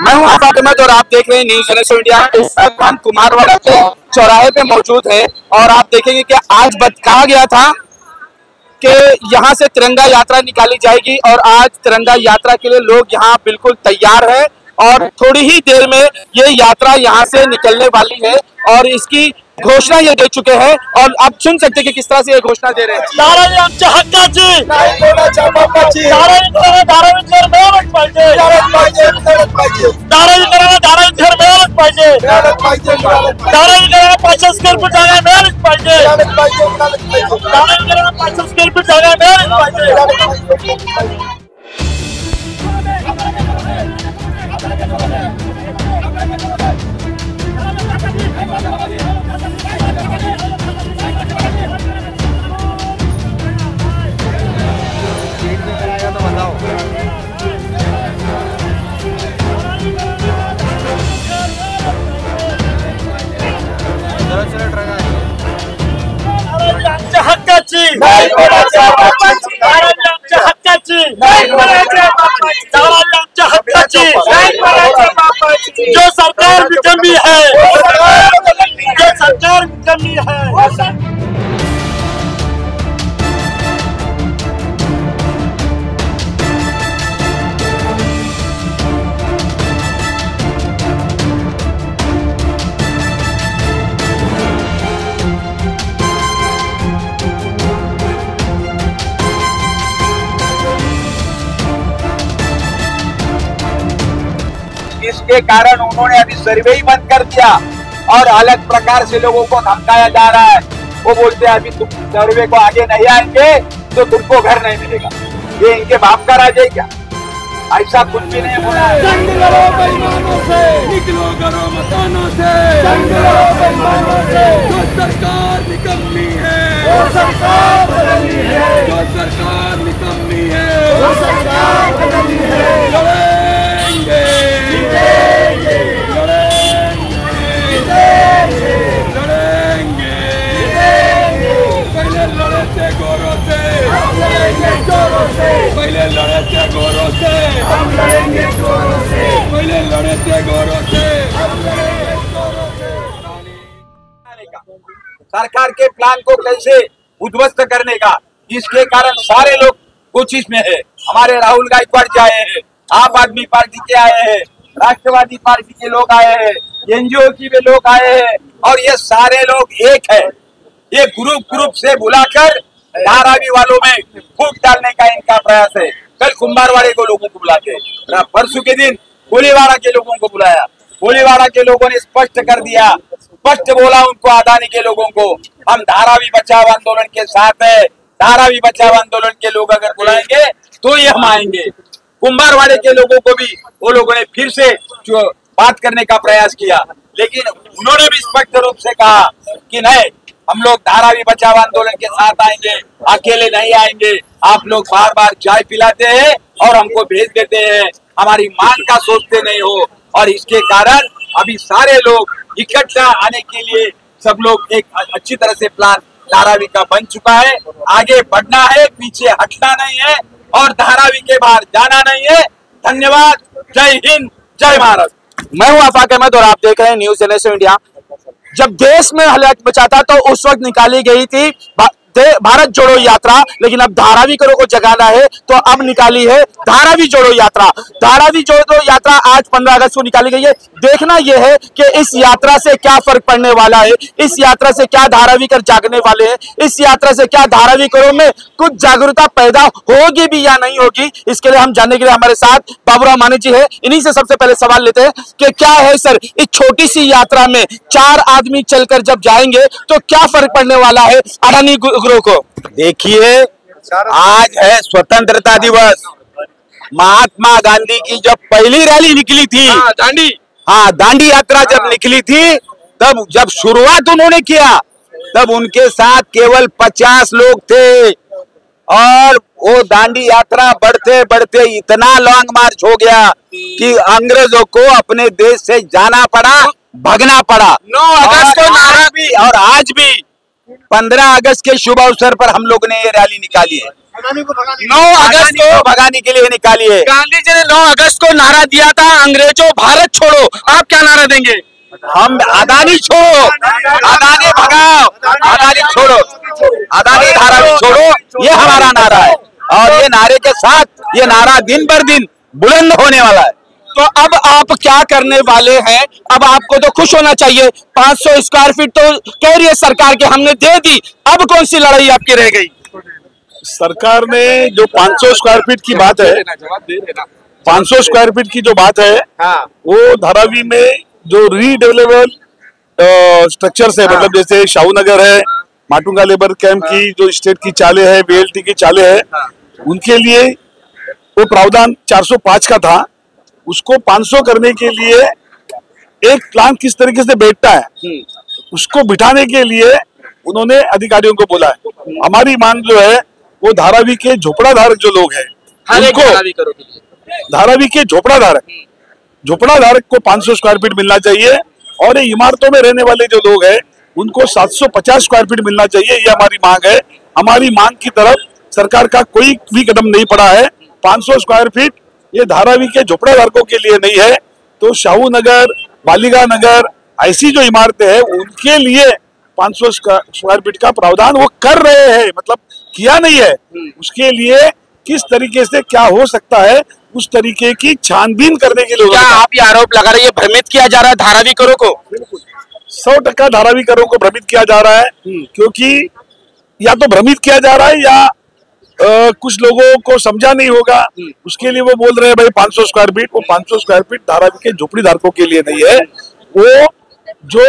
मैं हूं आफाक अहमद और आप देख रहे हैं न्यूज़ एनएस इंडिया। इस वक्त हम कुमारवाड़ा के चौराहे पे मौजूद हैं और आप देखेंगे कि आज कहा गया था कि यहाँ से तिरंगा यात्रा निकाली जाएगी और आज तिरंगा यात्रा के लिए लोग यहाँ बिल्कुल तैयार हैं और थोड़ी ही देर में ये यात्रा यहाँ से निकलने वाली है और इसकी घोषणा ये दे चुके हैं और आप सुन सकते हैं कि किस तरह से ये घोषणा दे रहे हैं। जो सरकार की कमी है, जो सरकार की कमी है। इसके कारण उन्होंने अभी सर्वे ही बंद कर दिया और अलग प्रकार से लोगों को धमकाया जा रहा है। वो बोलते हैं अभी तुम सर्वे को आगे नहीं आएंगे तो तुमको घर नहीं मिलेगा। ये इनके बाप का राज है क्या? ऐसा कुछ भी नहीं होना है। जंग लड़ो बेईमानों से, निकलो घरों मकानों से, जंग लड़ो बेईमानों से। जो सरकार निकम्मी है, वो सरकार बदलनी है, जो सरकार निकम्मी है, वो सरकार बदलनी है। लड़ेंगे, जीतेंगे, लड़ेंगे, जीतेंगे, लड़ेंगे, जीतेंगे। पहले लड़े थे गोरों से, हम लड़ेंगे जोरों से। पहले लड़े थे गोरों से, हम लड़ेंगे जोरों से। पहले लड़े थे गोरों से, हम लड़ेंगे जोरों से। सरकार के प्लान को कैसे उद्ध्वस्त करने का, इसके कारण सारे लोग कोशिश में है। हमारे राहुल गायकवाड़ जी आए हैं, आप आदमी पार्टी के आए हैं, राष्ट्रवादी पार्टी के लोग आए हैं, एनजीओ की भी लोग आए हैं और ये सारे लोग एक है। ये ग्रुप से बुलाकर धारावी वालों में फूट डालने का इनका प्रयास है। कल कुंभारवाड़े को लोगों को बुलाते हैं, परसों के दिन कोलीवाड़ा के लोगों को बुलाया। कोलीवाड़ा के लोगों ने स्पष्ट कर दिया, स्पष्ट बोला उनको, अदानी के लोगों को, हम धारावी बचाव आंदोलन के साथ है। धारावी बचाव आंदोलन के लोग अगर बुलाएंगे तो ये हम आएंगे। कुंभारवाड़े के लोगों को भी वो लोगों ने फिर से जो बात करने का प्रयास किया, लेकिन उन्होंने भी स्पष्ट रूप से कहा कि नहीं, हम लोग धारावी बचाव आंदोलन के साथ आएंगे, अकेले नहीं आएंगे। आप लोग बार बार चाय पिलाते हैं और हमको भेज देते हैं, हमारी मांग का सोचते नहीं हो। और इसके कारण अभी सारे लोग इकट्ठा आने के लिए सब लोग एक अच्छी तरह से प्लान धारावी का बन चुका है। आगे बढ़ना है, पीछे हटना नहीं है और धारावी के बाहर जाना नहीं है। धन्यवाद, जय हिंद, जय भारत। मैं हूं आफाक अहमद और आप देख रहे हैं न्यूज़ एनएस इंडिया। जब देश में हलाक मचा था तो उस वक्त निकाली गई थी भारत जोड़ो यात्रा, लेकिन अब धारावी को जगाना है तो अब निकाली है धारावी जोड़ो यात्रा। धारावी जोड़ो यात्रा आज 15 अगस्त को निकाली गई है। देखना यह है कि इस यात्रा से क्या फर्क पड़ने वाला है, इस यात्रा से क्या धारावी कर जागने वाले हैं, इस यात्रा से क्या धारावी करों में कुछ जागरूकता पैदा होगी भी या नहीं होगी। इसके लिए हम जानने के लिए हमारे साथ बाबूराव माने जी है। इन्हीं से सबसे पहले सवाल लेते हैं कि क्या है सर, इस छोटी सी यात्रा में 4 आदमी चलकर जब जाएंगे तो क्या फर्क पड़ने वाला है अडानी ग्रुप को? देखिए, आज है स्वतंत्रता दिवस। महात्मा गांधी की जब पहली रैली निकली थी, दांडी यात्रा जब निकली थी, तब जब शुरुआत उन्होंने किया तब उनके साथ केवल 50 लोग थे और वो दांडी यात्रा बढ़ते बढ़ते इतना लॉन्ग मार्च हो गया कि अंग्रेजों को अपने देश से जाना पड़ा, भगना पड़ा। 9 अगस्त को नारा भी, और आज भी 15 अगस्त के शुभ अवसर पर हम लोग ने ये रैली निकाली है। 9 अगस्त को भगाने के लिए निकाली है। गांधी जी ने 9 अगस्त को नारा दिया था, अंग्रेजों भारत छोड़ो। आप क्या नारा देंगे? हम अदानी छोड़ो, अदानी भगाओ, अदानी छोड़ो, अदानी धारावी छोड़ो, ये हमारा नारा है। और ये नारे के साथ ये नारा दिन पर दिन बुलंद होने वाला है। तो अब आप क्या करने वाले हैं? अब आपको तो खुश होना चाहिए, 500 स्क्वायर फीट तो कह रही है सरकार के हमने दे दी, अब कौन सी लड़ाई आपकी रह गई? सरकार ने जो 500 स्क्वायर फीट की बात है, 500 स्क्वायर फीट की जो बात है, वो धारावी में जो रीडेवलेबल स्ट्रक्चर्स है, मतलब जैसे शाहूनगर है, माटुंगा लेबर कैंप की जो स्टेट की चाले है, बीएलटी की चाले है, उनके लिए वो प्रावधान 405 का था। उसको 500 करने के लिए एक प्लान किस तरीके से बैठता है, उसको बिठाने के लिए उन्होंने अधिकारियों को बोला है। हमारी मांग जो है वो धारावी के झोपड़ा धारक जो लोग हैं उनको, धारावी के झोपड़ा धारक को 500 स्क्वायर फीट मिलना चाहिए, और ये इमारतों में रहने वाले जो लोग हैं उनको 750 स्क्वायर फीट मिलना चाहिए। ये हमारी मांग है। हमारी मांग की तरफ सरकार का कोई भी कदम नहीं पड़ा है। 500 स्क्वायर फीट ये धारावी के झोपड़ा धारकों के लिए नहीं है, तो शाहू नगर, बालिगा नगर, ऐसी जो इमारतें हैं उनके लिए 500 स्क्वायर फीट का प्रावधान वो कर रहे हैं, मतलब किया नहीं है। उसके लिए किस तरीके से क्या हो सकता है उस तरीके की छानबीन करने के लिए क्या आप ये आरोप लगा रहे हैं भ्रमित किया जा रहा है धारावीकरों को? 100% धारावीकरों को भ्रमित किया जा रहा है, क्योंकि या तो भ्रमित किया जा रहा है या कुछ लोगों को समझा नहीं होगा, उसके लिए वो बोल रहे हैं भाई 500 स्क्वायर फीट। वो 500 स्क्वायर फीट धारावी के झोपड़ी धारकों के लिए नहीं है, वो जो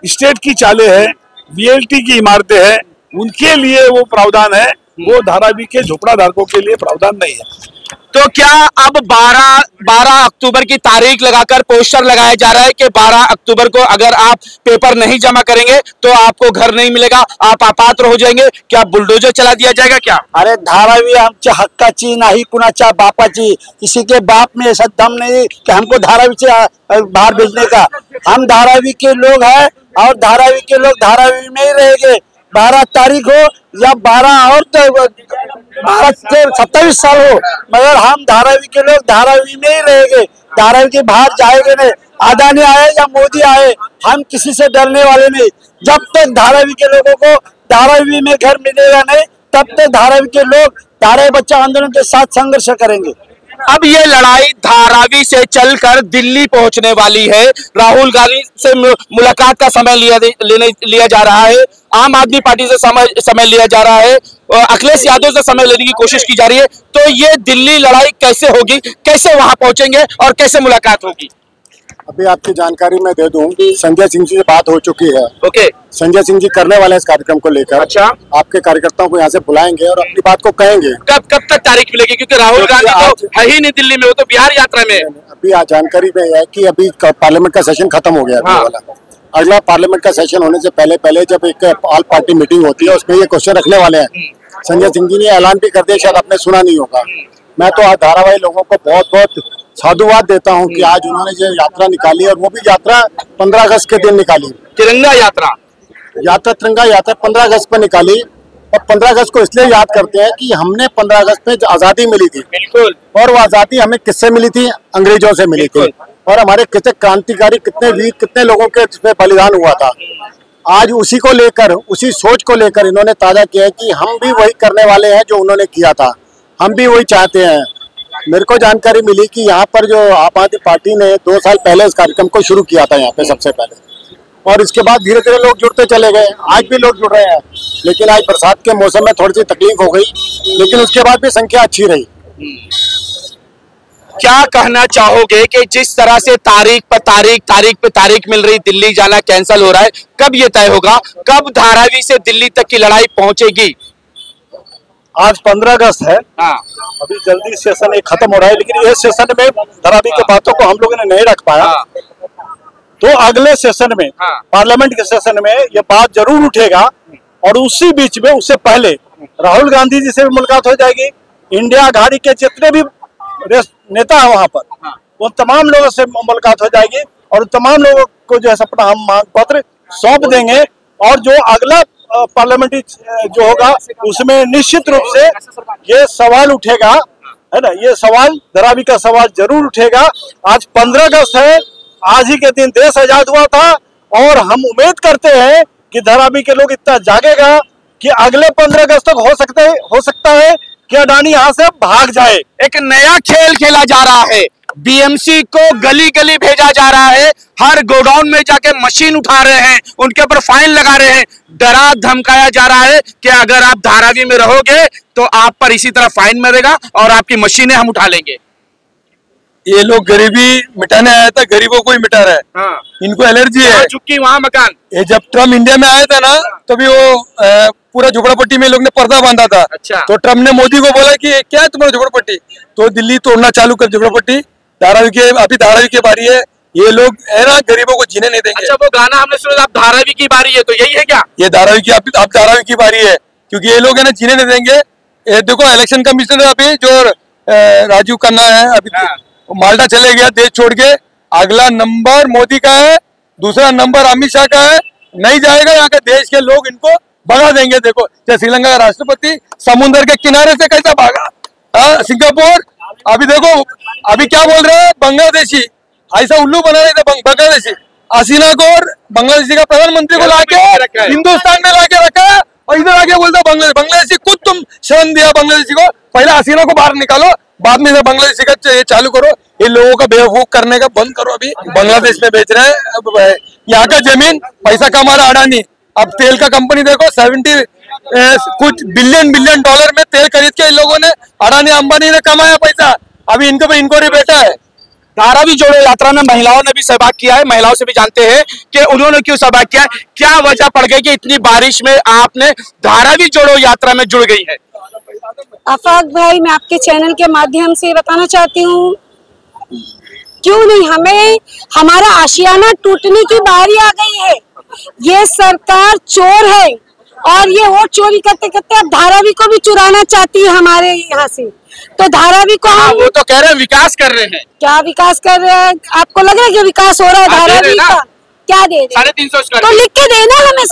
स्टेट की चाले हैं, बीएलटी की इमारतें हैं, उनके लिए वो प्रावधान है। वो धारावी के झोपड़ा धारकों के लिए प्रावधान नहीं है। तो क्या अब 12 अक्टूबर की तारीख लगाकर पोस्टर लगाया जा रहा है कि 12 अक्टूबर को अगर आप पेपर नहीं जमा करेंगे तो आपको घर नहीं मिलेगा, आप अपात्र हो जाएंगे? क्या बुलडोजर चला दिया जाएगा क्या? अरे धारावी आमच्या हक्काची नाही, कुणाच्या बापाची, किसी के बाप में ऐसा दम नहीं कि हमको धारावी से बाहर भेजने का। हम धारावी के लोग हैं और धारावी के लोग धारावी में ही रहेंगे। 12 तारीख हो या 12 और 12 से 27 साल हो, मगर हम धारावी के लोग धारावी में ही रहेंगे, धारावी के बाहर जाएंगे नहीं। अदानी आए या मोदी आए, हम किसी से डरने वाले नहीं। जब तक धारावी के लोगों को धारावी में घर मिलेगा नहीं, तब तक धारावी के लोग धारावी बच्चा आंदोलन के साथ संघर्ष करेंगे। अब ये लड़ाई धारावी से चलकर दिल्ली पहुंचने वाली है। राहुल गांधी से मुलाकात का समय लिया जा रहा है, आम आदमी पार्टी से समय लिया जा रहा है, अखिलेश यादव से समय लेने की कोशिश की जा रही है। तो ये दिल्ली लड़ाई कैसे होगी, कैसे वहां पहुंचेंगे और कैसे मुलाकात होगी? अभी आपकी जानकारी मैं दे दूं, संजय सिंह जी से बात हो चुकी है। ओके, संजय सिंह जी करने वाले इस कार्यक्रम को लेकर। अच्छा, आपके कार्यकर्ताओं को यहाँ से बुलाएंगे और अपनी बात को कहेंगे। कब तक तारीख मिलेगी? क्योंकि राहुल गांधी तो है ही नहीं दिल्ली में, वो तो बिहार यात्रा में है। अभी जानकारी में है कि अभी पार्लियामेंट का सेशन खत्म हो गया है। वाला अगला पार्लियामेंट का सेशन होने से पहले जब एक ऑल पार्टी मीटिंग होती है, उसमें ये क्वेश्चन रखने वाले हैं। संजय सिंह जी ने ऐलान भी कर दिया, शायद आपने सुना नहीं होगा। मैं तो आज धारावाही लोगों को बहुत बहुत साधुवाद देता हूं कि आज उन्होंने जो यात्रा निकाली, और वो भी यात्रा 15 अगस्त के दिन निकाली। तिरंगा यात्रा तिरंगा यात्रा 15 अगस्त पर निकाली। और 15 अगस्त को इसलिए याद करते हैं कि हमने 15 अगस्त में आजादी मिली थी। बिल्कुल। और वो आजादी हमें किससे मिली थी? अंग्रेजों से मिली थी। और हमारे कितने क्रांतिकारी, कितने वीर, कितने लोगों के इसमें बलिदान हुआ था। आज उसी को लेकर, उसी सोच को लेकर इन्होंने ताजा किया है कि हम भी वही करने वाले हैं जो उन्होंने किया था, हम भी वही चाहते हैं। मेरे को जानकारी मिली कि यहाँ पर जो आम आदमी पार्टी ने 2 साल पहले इस कार्यक्रम को शुरू किया था यहाँ पे सबसे पहले, और इसके बाद धीरे धीरे लोग जुड़ते चले गए। आज भी लोग जुड़ रहे हैं, लेकिन आज बरसात के मौसम में थोड़ी सी तकलीफ हो गई, लेकिन उसके बाद भी संख्या अच्छी रही। क्या कहना चाहोगे कि जिस तरह से तारीख पे तारीख मिल रही, दिल्ली जाना कैंसिल हो रहा है, कब ये तय होगा, कब धारावी से दिल्ली तक की लड़ाई पहुंचेगी? आज 15 अगस्त है। हाँ। अभी जल्दी सेशन एक खत्म हो रहा है, लेकिन ये सेशन में धारावी के बातों को हम लोगों ने नहीं रख पाया। हाँ। तो अगले सेशन में, हाँ, पार्लियामेंट के सेशन में ये बात जरूर उठेगा, और उसी बीच में, उससे पहले राहुल गांधी जी से भी मुलाकात हो जाएगी। इंडिया आघाड़ी के जितने भी नेता है वहां पर, हाँ, वो तमाम लोगों से मुलाकात हो जाएगी, और तमाम लोगों को जो है अपना हम मांग पत्र सौंप देंगे। और जो अगला पार्लियामेंट्री जो होगा उसमें निश्चित रूप से ये सवाल उठेगा, है ना, ये सवाल धारावी का सवाल जरूर उठेगा। आज 15 अगस्त है, आज ही के दिन देश आजाद हुआ था और हम उम्मीद करते हैं कि धारावी के लोग इतना जागेगा कि अगले 15 अगस्त तक हो सकता है कि अडानी यहाँ से भाग जाए। एक नया खेल खेला जा रहा है, बीएमसी को गली गली भेजा जा रहा है, हर गोडाउन में जाके मशीन उठा रहे हैं, उनके ऊपर फाइन लगा रहे हैं, डरा धमकाया जा रहा है कि अगर आप धारावी में रहोगे तो आप पर इसी तरह फाइन मरेगा और आपकी मशीनें हम उठा लेंगे। ये लोग गरीबी मिटाने आया था, गरीबों को ही मिटा रहा है। हाँ। इनको एलर्जी है। चुकी वहां मकान, ये जब ट्रम्प इंडिया में आया था ना, तभी वो पूरा झोपड़पट्टी में लोग ने पर्दा बांधा था। अच्छा। तो ट्रम्प ने मोदी को बोला कि क्या है तुम्हारा झोपड़पट्टी, तो दिल्ली तोड़ना चालू कर झोपड़पट्टी। धारावी के अभी धारावी की बारी है, ये लोग है ना गरीबों को जीने नहीं देंगे। अच्छा, वो गाना हमने सुना, आप धारावी की बारी है, तो यही है क्या? ये धारावी की अब धारावी की बारी है, क्योंकि ये लोग है ना जीने नहीं देंगे। ये देखो इलेक्शन कमिश्नर अभी जो राजीव खन्ना है, अभी माल्टा चले गया देश छोड़ के। अगला नंबर मोदी का है, दूसरा नंबर अमित शाह का है, नहीं जाएगा यहाँ के देश के लोग इनको भगा देंगे। देखो जैसे श्रीलंका का राष्ट्रपति समुद्र के किनारे से कैसा भागा, सिंगापुर। अभी देखो अभी क्या बोल रहे हैं बांग्लादेशी, ऐसा उल्लू बना रहे थे बांग्लादेशी। हसीना को और बांग्लादेशी का प्रधानमंत्री को लाके हिंदुस्तान में लाके रखा और इधर आके बोलता बांग्लादेशी खुद तुम शरण दिया बांग्लादेशी को। पहले हसीना को बाहर निकालो, बाद में बांग्लादेशी का ये चालू करो। ये लोगों का बेवकूफ करने का बंद करो। अभी बांग्लादेश में बेच रहे हैं यहाँ का जमीन, पैसा कमा रहा अडानी। अब तेल का कंपनी देखो 70 कुछ बिलियन डॉलर में तेल खरीद के इन लोगों ने, अडानी अंबानी ने कमाया पैसा। अभी इनको भी इंक्वायरी बैठा है। धारावी जोड़ो यात्रा में महिलाओं ने भी सहभाग किया है, महिलाओं से भी जानते हैं कि उन्होंने क्यों सहभाग किया है, क्या वजह पड़ गई कि इतनी बारिश में आपने धारावी जोड़ो यात्रा में जुड़ गई है। आफाक भाई, मैं आपके चैनल के माध्यम से बताना चाहती हूँ, क्यों नहीं, हमें हमारा आशियाना टूटने की बारी आ गई है। ये सरकार चोर है और ये वोट चोरी करते करते अब धारावी को भी चुराना चाहती है हमारे यहाँ से। तो धारावी को हम वो तो कह रहे हैं विकास कर रहे हैं। क्या विकास कर रहे हैं? आपको लग रहा है कि विकास हो रहा है धारावी का? क्या दे रहे? 350 तो लिख के देना हमें,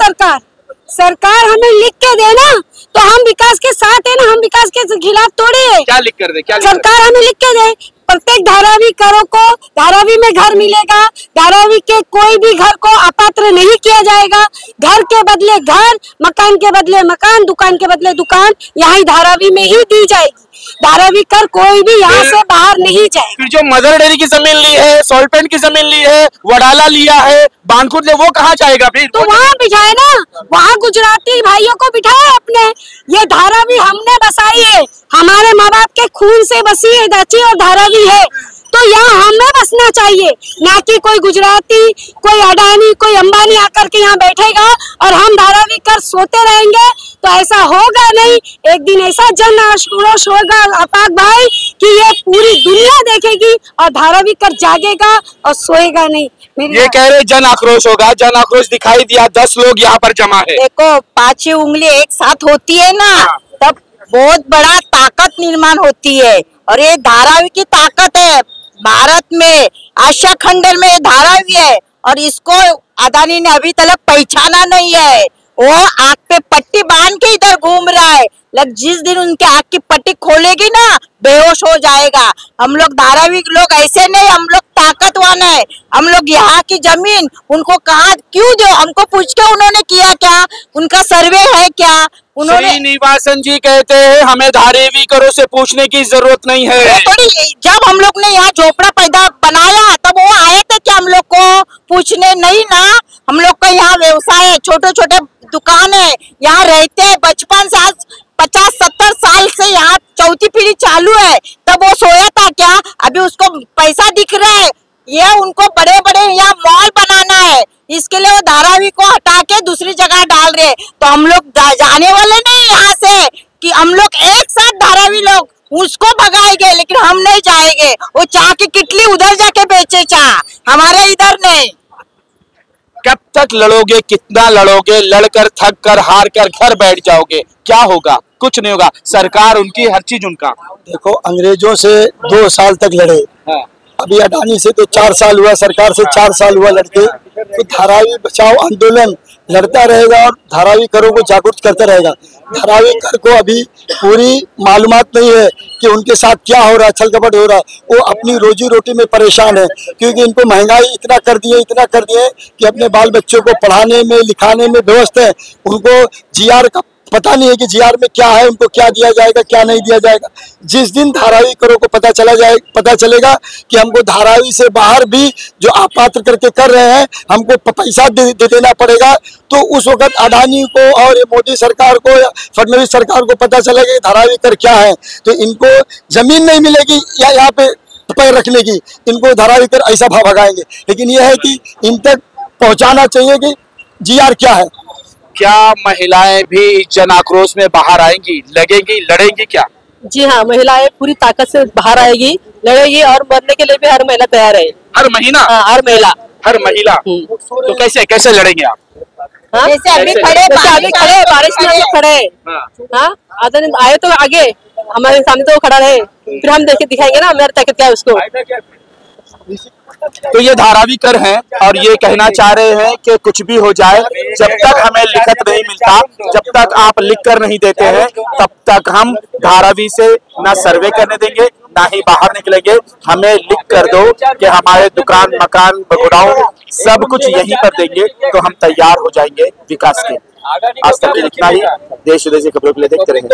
सरकार हमें लिख के देना, तो हम विकास के साथ है ना, हम विकास के खिलाफ थोड़ी है। क्या लिख कर दे? क्या सरकार हमें लिख के दे, प्रत्येक धारावी करो को धारावी में घर मिलेगा, धारावी के कोई भी घर को अपात्र नहीं किया जाएगा। घर के बदले घर, मकान के बदले मकान, दुकान के बदले दुकान, यहाँ धारावी में ही दी जाएगी। धारावी कर कोई भी यहाँ से बाहर नहीं जाए। फिर जो मदर डेयरी की जमीन ली है, सोलपेंट की जमीन ली है, वडाला लिया है, बानखुर ने, वो कहाँ जाएगा फिर? तो वहाँ बिठाए ना, वहाँ गुजराती भाइयों को बिठाए अपने। ये धारावी हमने बसाई है, हमारे माँ बाप के खून से बसी है दाची और धारावी है, तो यहाँ हमें बसना चाहिए, ना कि कोई गुजराती, कोई अडानी, कोई अंबानी आकर के यहाँ बैठेगा और हम धारावी कर सोते रहेंगे। तो ऐसा होगा नहीं, एक दिन ऐसा जन आक्रोश होगा आफाक भाई कि ये पूरी दुनिया देखेगी और धारावी कर जागेगा और सोएगा नहीं। ये कह रहे जन आक्रोश होगा, जन आक्रोश दिखाई दिया, 10 लोग यहाँ पर जमा है। देखो 5 उंगली एक साथ होती है ना, तब बहुत बड़ा ताकत निर्माण होती है, और ये धारावी की ताकत है। भारत में आशिया खंड में धारावी है और इसको अडानी ने अभी तक पहचाना नहीं है। वो आँख पे पट्टी बांध के इधर घूम रहा है, लग जिस दिन उनके आँख की पट्टी खोलेगी ना, बेहोश हो जाएगा। हम लोग धारावी लोग ऐसे नहीं, हम लोग ताकतवान है। हम लोग यहाँ की जमीन उनको कहाँ क्यों दो, हमको पूछ के उन्होंने किया क्या? उनका सर्वे है क्या? उन्होंने श्रीनिवासन जी कहते हैं हमें धारावी करो से पूछने की जरूरत नहीं है। थोड़ी, जब हम लोग ने यहाँ झोपड़ा पैदा बनाया तब वो आए थे क्या हम लोग को पूछने? नहीं ना, हम लोग का यहाँ व्यवसाय है, छोटे छोटे दुकान है, यहाँ रहते हैं बचपन से, आज 50-70 साल से यहाँ चौथी पीढ़ी चालू है। तब वो सोया था क्या? अभी उसको पैसा दिख रहा है। ये उनको बड़े बड़े यहाँ मॉल बनाना है, इसके लिए वो धारावी को हटा के दूसरी जगह डाल रहे। तो हम लोग जाने वाले नहीं यहाँ से, कि हम लोग एक साथ धारावी लोग उसको भगाएंगे, लेकिन हम नहीं जाएंगे। वो चाह की किटली उधर जाके बेचे चाह, हमारे इधर नहीं। कब तक लड़ोगे, कितना लड़ोगे? लड़कर, थक कर, हार कर घर बैठ जाओगे, क्या होगा? कुछ नहीं होगा। सरकार उनकी, हर चीज उनका। देखो अंग्रेजों से 2 साल तक लड़े, अभी अडानी से तो 4 साल हुआ, सरकार से 4 साल हुआ लड़के, तो धारावी बचाओ आंदोलन लड़ता रहेगा और धारावी करों को जागरूक करता रहेगा। धारावी कर को अभी पूरी मालूमात नहीं है कि उनके साथ क्या हो रहा है, छल कपट हो रहा है। वो अपनी रोजी रोटी में परेशान है, क्योंकि इनको महंगाई इतना कर दिए कि अपने बाल बच्चों को पढ़ाने में लिखाने में व्यस्त है। उनको जीआर का पता नहीं है कि जीआर में क्या है, उनको क्या दिया जाएगा क्या नहीं दिया जाएगा। जिस दिन धारावी करों को पता चलेगा कि हमको धारावी से बाहर भी जो अपात्र करके कर रहे हैं हमको पैसा दे देना पड़ेगा, तो उस वक्त अडानी को और मोदी सरकार को या फडणवीस सरकार को पता चलेगा कि धारावी कर क्या है। तो इनको जमीन नहीं मिलेगी या यहाँ पे पैर रखने की, इनको धारावी कर ऐसा भगाएंगे। लेकिन यह है कि इन तक पहुँचाना चाहिए कि जीआर क्या है। क्या महिलाएं भी जन आक्रोश में बाहर आएंगी, लगेंगी, लड़ेंगी क्या? जी हाँ, महिलाएं पूरी ताकत से बाहर आएगी, लड़ेगी और मरने के लिए भी हर महिला तैयार है। हर महीना? हर महिला। तो कैसे लड़ेंगे आप? जैसे अभी खड़े बारिश में हम खड़े हाँ, आए तो आगे हमारे सामने तो खड़ा रहे, फिर हम दिखाएंगे ना मेरी ताकत क्या है उसको। तो ये धारावी कर हैं और ये कहना चाह रहे हैं कि कुछ भी हो जाए, जब तक हमें लिखत नहीं मिलता, जब तक आप लिख कर नहीं देते हैं, तब तक हम धारावी से ना सर्वे करने देंगे ना ही बाहर निकलेंगे। हमें लिख कर दो कि हमारे दुकान मकान गोडाउन सब कुछ यहीं पर देंगे तो हम तैयार हो जाएंगे विकास के। आज तक इतना ही। देश विदेश की खबरों के लिए देखते रहेंगे।